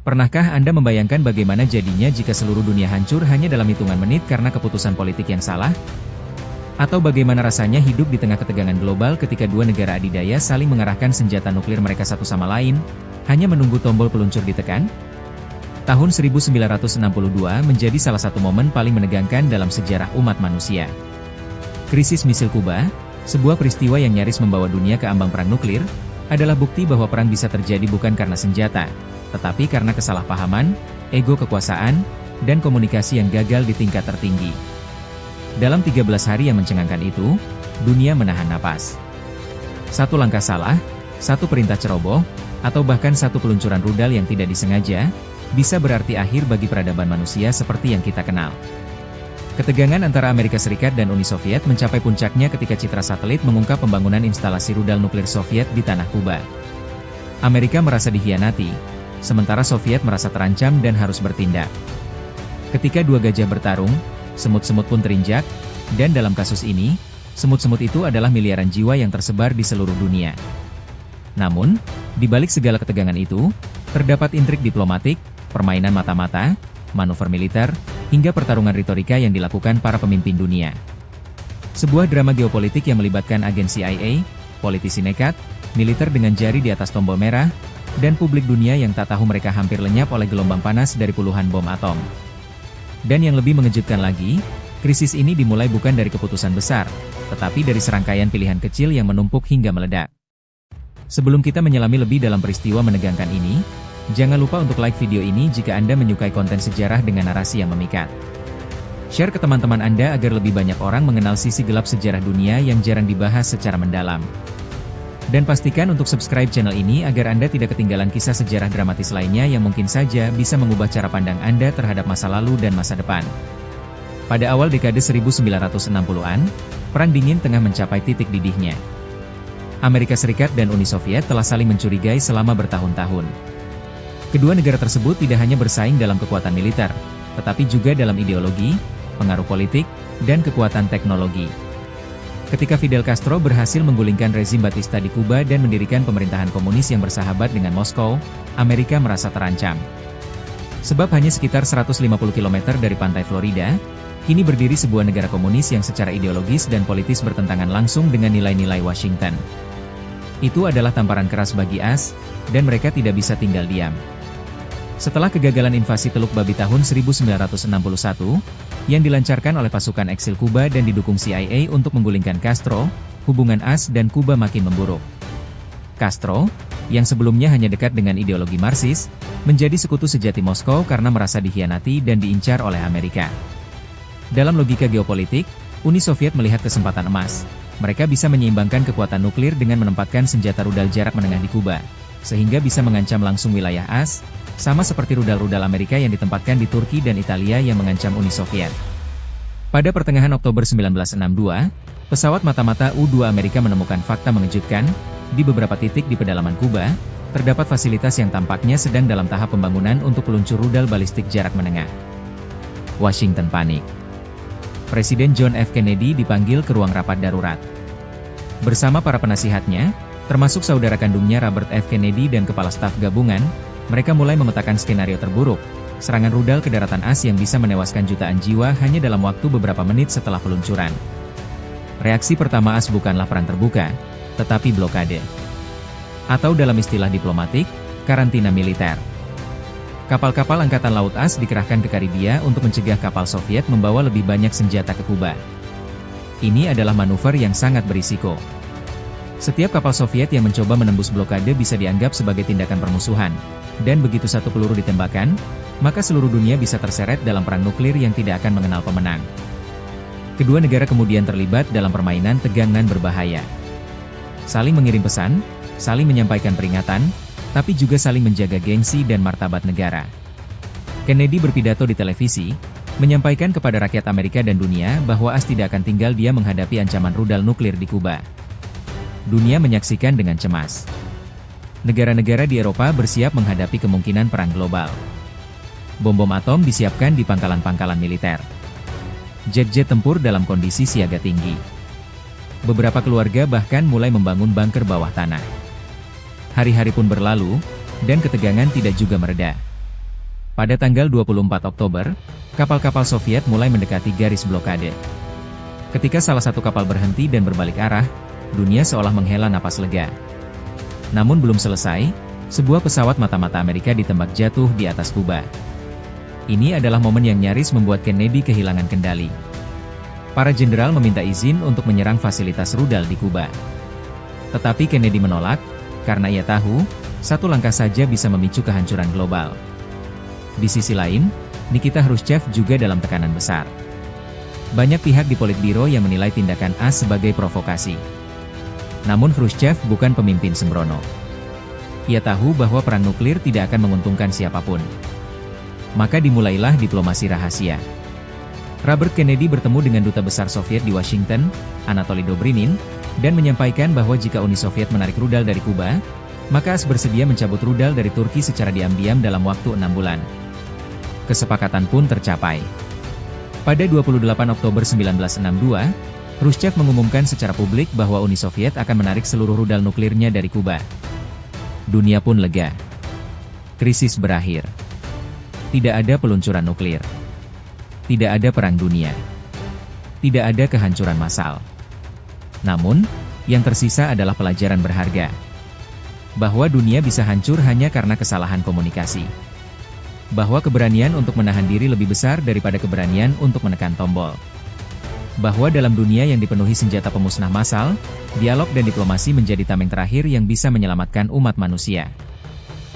Pernahkah Anda membayangkan bagaimana jadinya jika seluruh dunia hancur hanya dalam hitungan menit karena keputusan politik yang salah? Atau bagaimana rasanya hidup di tengah ketegangan global ketika dua negara adidaya saling mengarahkan senjata nuklir mereka satu sama lain, hanya menunggu tombol peluncur ditekan? Tahun 1962 menjadi salah satu momen paling menegangkan dalam sejarah umat manusia. Krisis misil Kuba, sebuah peristiwa yang nyaris membawa dunia ke ambang perang nuklir, adalah bukti bahwa perang bisa terjadi bukan karena senjata, tetapi karena kesalahpahaman, ego kekuasaan, dan komunikasi yang gagal di tingkat tertinggi. Dalam 13 hari yang mencengangkan itu, dunia menahan napas. Satu langkah salah, satu perintah ceroboh, atau bahkan satu peluncuran rudal yang tidak disengaja, bisa berarti akhir bagi peradaban manusia seperti yang kita kenal. Ketegangan antara Amerika Serikat dan Uni Soviet mencapai puncaknya ketika citra satelit mengungkap pembangunan instalasi rudal nuklir Soviet di tanah Kuba. Amerika merasa dikhianati, sementara Soviet merasa terancam dan harus bertindak. Ketika dua gajah bertarung, semut-semut pun terinjak, dan dalam kasus ini, semut-semut itu adalah miliaran jiwa yang tersebar di seluruh dunia. Namun, di balik segala ketegangan itu, terdapat intrik diplomatik, permainan mata-mata, manuver militer, hingga pertarungan retorika yang dilakukan para pemimpin dunia. Sebuah drama geopolitik yang melibatkan agen CIA, politisi nekat, militer dengan jari di atas tombol merah, dan publik dunia yang tak tahu mereka hampir lenyap oleh gelombang panas dari puluhan bom atom. Dan yang lebih mengejutkan lagi, krisis ini dimulai bukan dari keputusan besar, tetapi dari serangkaian pilihan kecil yang menumpuk hingga meledak. Sebelum kita menyelami lebih dalam peristiwa menegangkan ini, jangan lupa untuk like video ini jika Anda menyukai konten sejarah dengan narasi yang memikat. Share ke teman-teman Anda agar lebih banyak orang mengenal sisi gelap sejarah dunia yang jarang dibahas secara mendalam. Dan pastikan untuk subscribe channel ini agar Anda tidak ketinggalan kisah sejarah dramatis lainnya yang mungkin saja bisa mengubah cara pandang Anda terhadap masa lalu dan masa depan. Pada awal dekade 1960-an, Perang Dingin tengah mencapai titik didihnya. Amerika Serikat dan Uni Soviet telah saling mencurigai selama bertahun-tahun. Kedua negara tersebut tidak hanya bersaing dalam kekuatan militer, tetapi juga dalam ideologi, pengaruh politik, dan kekuatan teknologi. Ketika Fidel Castro berhasil menggulingkan rezim Batista di Kuba dan mendirikan pemerintahan komunis yang bersahabat dengan Moskow, Amerika merasa terancam. Sebab hanya sekitar 150 km dari pantai Florida, kini berdiri sebuah negara komunis yang secara ideologis dan politis bertentangan langsung dengan nilai-nilai Washington. Itu adalah tamparan keras bagi AS, dan mereka tidak bisa tinggal diam. Setelah kegagalan invasi Teluk Babi tahun 1961, yang dilancarkan oleh pasukan eksil Kuba dan didukung CIA untuk menggulingkan Castro, hubungan AS dan Kuba makin memburuk. Castro, yang sebelumnya hanya dekat dengan ideologi Marxis, menjadi sekutu sejati Moskow karena merasa dikhianati dan diincar oleh Amerika. Dalam logika geopolitik, Uni Soviet melihat kesempatan emas. Mereka bisa menyeimbangkan kekuatan nuklir dengan menempatkan senjata rudal jarak menengah di Kuba, sehingga bisa mengancam langsung wilayah AS, sama seperti rudal-rudal Amerika yang ditempatkan di Turki dan Italia yang mengancam Uni Soviet. Pada pertengahan Oktober 1962, pesawat mata-mata U-2 Amerika menemukan fakta mengejutkan, di beberapa titik di pedalaman Kuba, terdapat fasilitas yang tampaknya sedang dalam tahap pembangunan untuk peluncur rudal balistik jarak menengah. Washington panik. Presiden John F. Kennedy dipanggil ke ruang rapat darurat. Bersama para penasihatnya, termasuk saudara kandungnya Robert F. Kennedy dan Kepala Staf Gabungan, mereka mulai memetakan skenario terburuk, serangan rudal ke daratan AS yang bisa menewaskan jutaan jiwa hanya dalam waktu beberapa menit setelah peluncuran. Reaksi pertama AS bukanlah perang terbuka, tetapi blokade. Atau dalam istilah diplomatik, karantina militer. Kapal-kapal Angkatan Laut AS dikerahkan ke Karibia untuk mencegah kapal Soviet membawa lebih banyak senjata ke Kuba. Ini adalah manuver yang sangat berisiko. Setiap kapal Soviet yang mencoba menembus blokade bisa dianggap sebagai tindakan permusuhan, dan begitu satu peluru ditembakkan, maka seluruh dunia bisa terseret dalam perang nuklir yang tidak akan mengenal pemenang. Kedua negara kemudian terlibat dalam permainan tegangan berbahaya. Saling mengirim pesan, saling menyampaikan peringatan, tapi juga saling menjaga gengsi dan martabat negara. Kennedy berpidato di televisi, menyampaikan kepada rakyat Amerika dan dunia bahwa AS tidak akan tinggal diam menghadapi ancaman rudal nuklir di Kuba. Dunia menyaksikan dengan cemas. Negara-negara di Eropa bersiap menghadapi kemungkinan perang global. Bom-bom atom disiapkan di pangkalan-pangkalan militer. Jet-jet tempur dalam kondisi siaga tinggi. Beberapa keluarga bahkan mulai membangun bunker bawah tanah. Hari-hari pun berlalu, dan ketegangan tidak juga mereda. Pada tanggal 24 Oktober, kapal-kapal Soviet mulai mendekati garis blokade. Ketika salah satu kapal berhenti dan berbalik arah, dunia seolah menghela napas lega. Namun belum selesai, sebuah pesawat mata-mata Amerika ditembak jatuh di atas Kuba. Ini adalah momen yang nyaris membuat Kennedy kehilangan kendali. Para jenderal meminta izin untuk menyerang fasilitas rudal di Kuba. Tetapi Kennedy menolak, karena ia tahu, satu langkah saja bisa memicu kehancuran global. Di sisi lain, Nikita Khrushchev juga dalam tekanan besar. Banyak pihak di Politbiro yang menilai tindakan A sebagai provokasi. Namun Khrushchev bukan pemimpin sembrono. Ia tahu bahwa perang nuklir tidak akan menguntungkan siapapun. Maka dimulailah diplomasi rahasia. Robert Kennedy bertemu dengan Duta Besar Soviet di Washington, Anatoly Dobrynin, dan menyampaikan bahwa jika Uni Soviet menarik rudal dari Kuba, maka AS bersedia mencabut rudal dari Turki secara diam-diam dalam waktu 6 bulan. Kesepakatan pun tercapai. Pada 28 Oktober 1962, Khrushchev mengumumkan secara publik bahwa Uni Soviet akan menarik seluruh rudal nuklirnya dari Kuba. Dunia pun lega. Krisis berakhir. Tidak ada peluncuran nuklir. Tidak ada perang dunia. Tidak ada kehancuran massal. Namun, yang tersisa adalah pelajaran berharga. Bahwa dunia bisa hancur hanya karena kesalahan komunikasi. Bahwa keberanian untuk menahan diri lebih besar daripada keberanian untuk menekan tombol. Bahwa dalam dunia yang dipenuhi senjata pemusnah massal, dialog dan diplomasi menjadi tameng terakhir yang bisa menyelamatkan umat manusia.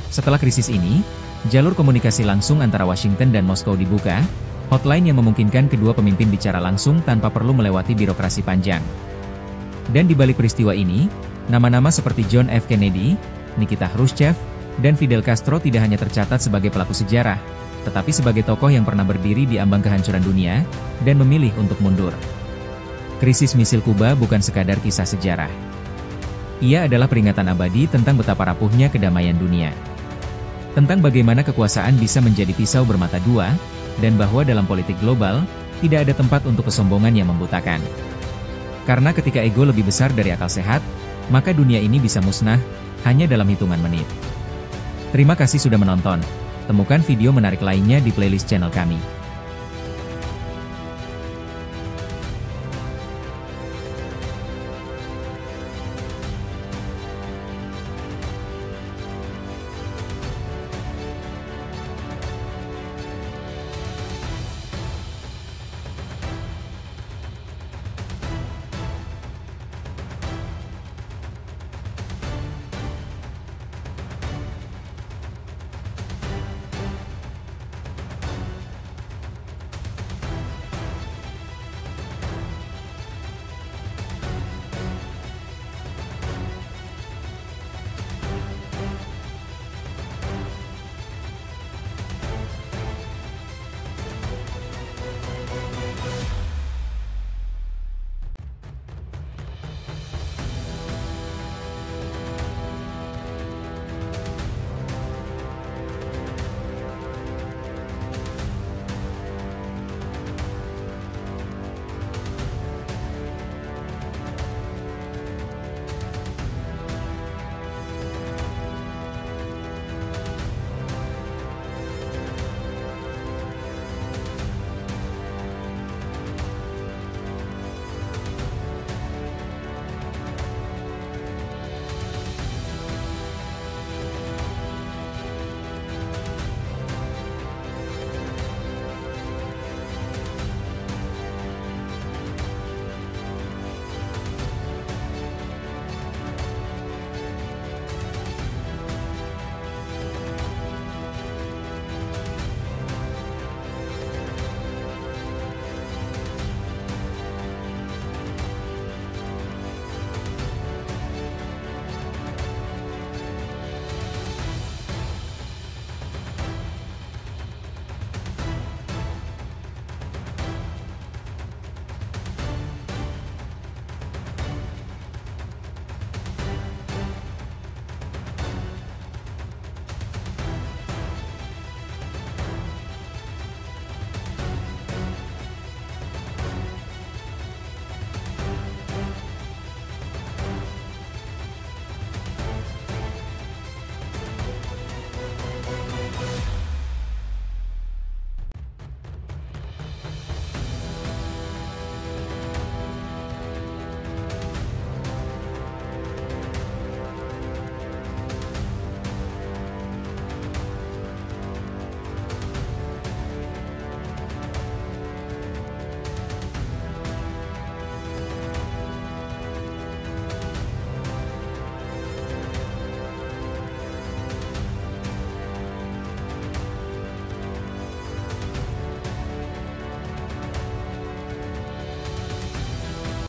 Setelah krisis ini, jalur komunikasi langsung antara Washington dan Moskow dibuka, hotline yang memungkinkan kedua pemimpin bicara langsung tanpa perlu melewati birokrasi panjang. Dan di balik peristiwa ini, nama-nama seperti John F. Kennedy, Nikita Khrushchev, dan Fidel Castro tidak hanya tercatat sebagai pelaku sejarah, tetapi sebagai tokoh yang pernah berdiri di ambang kehancuran dunia, dan memilih untuk mundur. Krisis misil Kuba bukan sekadar kisah sejarah. Ia adalah peringatan abadi tentang betapa rapuhnya kedamaian dunia. Tentang bagaimana kekuasaan bisa menjadi pisau bermata dua, dan bahwa dalam politik global, tidak ada tempat untuk kesombongan yang membutakan. Karena ketika ego lebih besar dari akal sehat, maka dunia ini bisa musnah, hanya dalam hitungan menit. Terima kasih sudah menonton. Temukan video menarik lainnya di playlist channel kami.